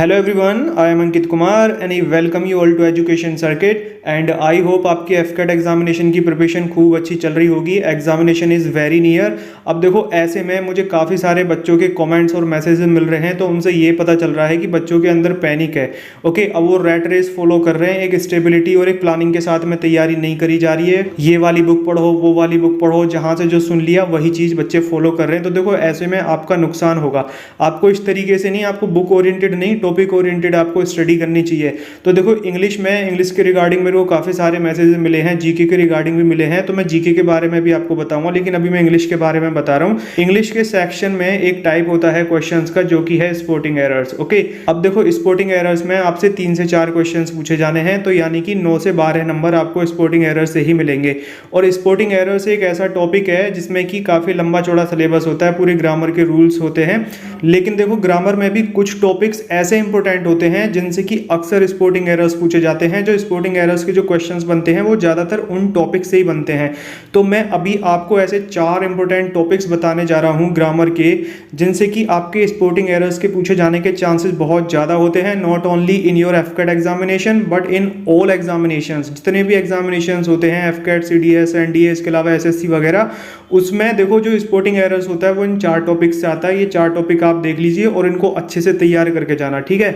Hello everyone, I am Ankit Kumar and I welcome you all to education circuit and I hope आपकी AFCAT examination की preparation खूब अच्छी चल रही होगी। Examination is very near. अब देखो ऐसे में मुझे काफ़ी सारे बच्चों के कमेंट्स और मैसेजेस मिल रहे हैं, तो उनसे ये पता चल रहा है कि बच्चों के अंदर पैनिक है। ओके, अब वो रैट रेस फॉलो कर रहे हैं, एक स्टेबिलिटी और एक प्लानिंग के साथ में तैयारी नहीं करी जा रही है। ये वाली बुक पढ़ो, वो वाली बुक पढ़ो, जहाँ से जो सुन लिया वही चीज़ बच्चे फॉलो कर रहे हैं। तो देखो ऐसे में आपका नुकसान होगा। आपको इस तरीके से नहीं, आपको बुक ओरिएंटेड नहीं, टॉपिक ओरिएंटेड आपको स्टडी करनी चाहिए। तो देखो इंग्लिश के रिगार्डिंग मेरे को काफ़ी सारे मैसेजेस मिले हैं, जीके के रिगार्डिंग भी मिले हैं, तो मैं जीके के बारे में भी आपको बताऊंगा, लेकिन अभी मैं इंग्लिश के बारे में बता रहा हूँ। इंग्लिश के सेक्शन में एक टाइप होता है क्वेश्चंस का, जो कि है स्पोर्टिंग एरर्स। ओके, अब देखो स्पोर्टिंग एरर्स में आपसे 3 से 4 क्वेश्चंस पूछे जाने हैं, तो यानी कि 9 से 12 नंबर आपको स्पोर्टिंग एरर से ही मिलेंगे। और स्पोर्टिंग एरर्स एक ऐसा टॉपिक है जिसमें कि काफ़ी लंबा चौड़ा सिलेबस होता है, पूरे ग्रामर के रूल्स होते हैं। लेकिन देखो ग्रामर में भी कुछ टॉपिक्स ऐसे इंपॉर्टेंट होते हैं जिनसे कि अक्सर स्पोर्टिंग एरर्स पूछे जाते हैं। जो स्पोर्टिंग एरर्स के जो क्वेश्चंस बनते हैं वो ज़्यादातर उन टॉपिक से ही बनते हैं। तो मैं अभी आपको ऐसे 4 इंपॉर्टेंट टॉपिक्स बताने जा रहा हूँ ग्रामर के, जिनसे कि आपके स्पोर्टिंग एरर्स के पूछे जाने के चांसेस बहुत ज़्यादा होते हैं। Not only in your AFCAT examination but in all examinations. जितने भी एग्जामिनेशंस होते हैं, एफकेट, सीडीएस, एनडीए, इसके अलावा एसएससी वगैरह, उसमें देखो जो स्पोर्टिंग एरर्स होता है वो इन 4 टॉपिक से आता है। ये 4 टॉपिक आप देख लीजिए और इनको अच्छे से तैयार करके जाना, ठीक है।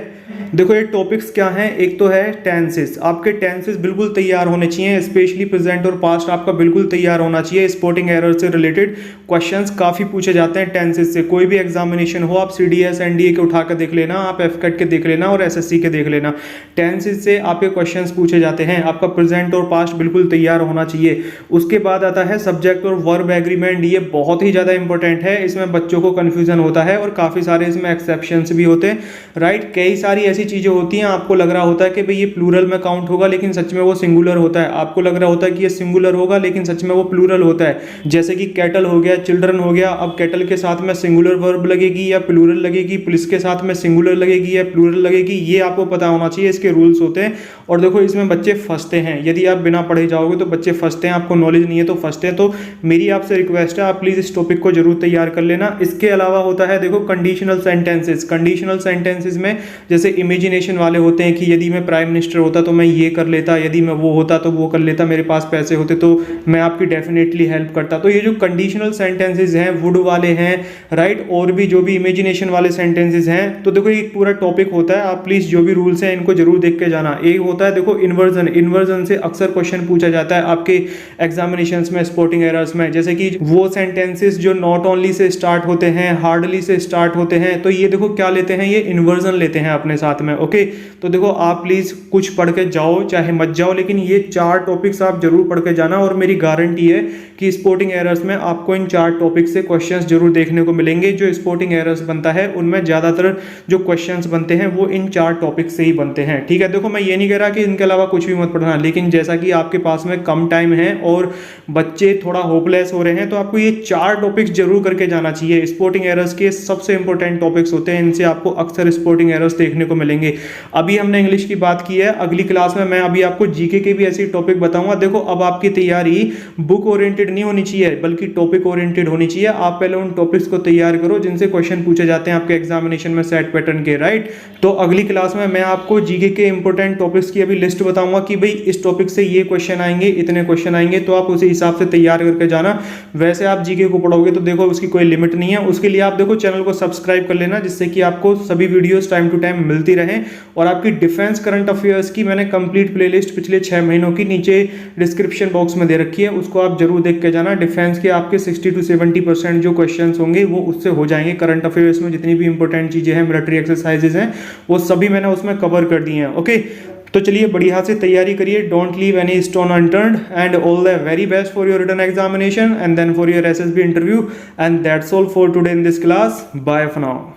देखो ये टॉपिक्स क्या हैं, एक तो है टेंसेस। आपके टेंसेस बिल्कुल तैयार होने चाहिए, स्पेशली प्रेजेंट और पास्ट आपका बिल्कुल तैयार होना चाहिए। स्पोर्टिंग एरर से रिलेटेड क्वेश्चंस काफ़ी पूछे जाते हैं टेंसेस से। कोई भी एग्जामिनेशन हो, आप सीडीएस, एनडीए के उठा कर देख लेना, आप एफकेट के देख लेना और एसएससी के देख लेना, टेंसेस से आपके क्वेश्चंस पूछे जाते हैं। आपका प्रेजेंट और पास्ट बिल्कुल तैयार होना चाहिए। उसके बाद आता है सब्जेक्ट और वर्ब एग्रीमेंट। ये बहुत ही ज़्यादा इंपॉर्टेंट है, इसमें बच्चों को कन्फ्यूजन होता है और काफ़ी सारे इसमें एक्सेप्शंस भी होते हैं, राइट। कई सारी ऐसी चीज़ें होती हैं, आपको लग रहा होता है कि भाई ये प्लूरल में काउंट होगा, लेकिन सच में वो सिंगुलर होता है। आपको लग रहा होता है कि ये सिंगुलर होगा, लेकिन सच में वो प्लूरल होता है। जैसे कि कैटल हो गया, चिल्ड्रन हो गया। अब कैटल के साथ में सिंगुलर वर्ब लगेगी या प्लूरल लगेगी, पुलिस के साथ में सिंगुलर लगेगी या प्लूरल लगेगी, ये आपको पता होना चाहिए। इसके रूल्स होते हैं। और देखो इसमें बच्चे फंसते हैं, यदि आप बिना पढ़े जाओगे तो बच्चे फंसते हैं। आपको नॉलेज नहीं है तो फंसते हैं। तो मेरी आपसे रिक्वेस्ट है, आप प्लीज इस टॉपिक को जरूर तैयार कर लेना। इसके अलावा होता है देखो कंडीशनल सेंटेंसेस। कंडीशनल सेंटेंसेस में जैसे इमेजिनेशन वाले होते हैं कि यदि मैं प्राइम मिनिस्टर होता तो मैं ये कर लेता, यदि मैं वो होता तो वो कर लेता, मेरे पास पैसे होते तो मैं आपकी डेफिनेटली हेल्प करता। तो ये जो कंडीशनल सेंटेंसेस हैं, वुड वाले हैं, राइट, और भी जो भी इमेजिनेशन वाले सेंटेंसेस हैं, तो देखो एक पूरा टॉपिक होता है। आप प्लीज जो भी रूल्स हैं इनको जरूर देख के जाना। एक होता है देखो इन्वर्जन। इन्वर्जन से अक्सर क्वेश्चन पूछा जाता है आपके एग्जामिनेशंस में, स्पोर्टिंग एरर्स में, जैसे कि वो सेंटेंसेस जो नॉट ओनली से स्टार्ट होते हैं, हार्डली से स्टार्ट होते हैं, तो ये देखो क्या लेते हैं, ये इन्वर्जन लेते हैं अपने साथ में। ओके, तो देखो आप प्लीज कुछ पढ़ के जाओ चाहे मत जाओ, लेकिन ये 4 टॉपिक्स आप जरूर पढ़ के जाना। और मेरी गारंटी है कि स्पोर्टिंग एरर्स में आपको इन 4 टॉपिक से क्वेश्चंस जरूर देखने को मिलेंगे। जो स्पोर्टिंग एरर्स बनता है उनमें ज्यादातर जो क्वेश्चंस बनते हैं वो इन 4 टॉपिक से ही बनते हैं, ठीक है। देखो मैं ये नहीं कह रहा कि इनके अलावा कुछ भी मत पढ़ना, लेकिन जैसा कि आपके पास में कम टाइम है और बच्चे थोड़ा होपलेस हो रहे हैं, तो आपको ये 4 टॉपिक्स जरूर करके जाना चाहिए। स्पोर्टिंग एरर्स के सबसे इंपॉर्टेंट टॉपिक्स होते हैं, इनसे आपको अक्सर स्पोर्टिंग एरर्स देखने को मिलेंगे। अभी हमने इंग्लिश की बात की है, अगली क्लास में मैं अभी आपको जीके के भी ऐसे टॉपिक बताऊंगा। देखो अब आपकी तैयारी बुक ओरिएंटेड नहीं होनी चाहिए, बल्कि टॉपिक ओरिएंटेड होनी चाहिए। आप पहले उन टॉपिक्स को तैयार करो जिनसे क्वेश्चन पूछे जाते हैं आपके एग्जामिनेशन में सेट पैटर्न के, राइट। तो अगली क्लास में मैं आपको जीके के इंपॉर्टेंट टॉपिक्स की अभी लिस्ट बताऊंगा कि भाई इस टॉपिक से ये क्वेश्चन आएंगे, इतने क्वेश्चन आएंगे, तो आप उसी हिसाब से तैयार करके जाना। वैसे आप जीके को पढ़ोगे तो देखो उसकी कोई लिमिट नहीं है। उसके लिए आप देखो चैनल को सब्सक्राइब कर लेना, जिससे कि आपको सभी वीडियोस टाइम टू टाइम मिलती रहे। और आपकी डिफेंस करंट अफेयर्स की मैंने कंप्लीट प्लेलिस्ट पिछले 6 महीनों की नीचे डिस्क्रिप्शन बॉक्स में दे रखी है, उसको आप जरूर देख के जाना। डिफेंस के आपके 60 to 70% जो क्वेश्चंस होंगे वो उससे हो जाएंगे। करंट अफेयर्स में जितनी भी इंपॉर्टेंट चीजें हैं, मिलिट्री एक्सरसाइजेज हैं, वो सभी मैंने उसमें कवर कर दी हैं। ओके, तो चलिए बढ़िया से तैयारी करिए। Don't leave any stone unturned and all the very best for your written examination and then for your SSB interview. And that's all for today in this class. Bye for now.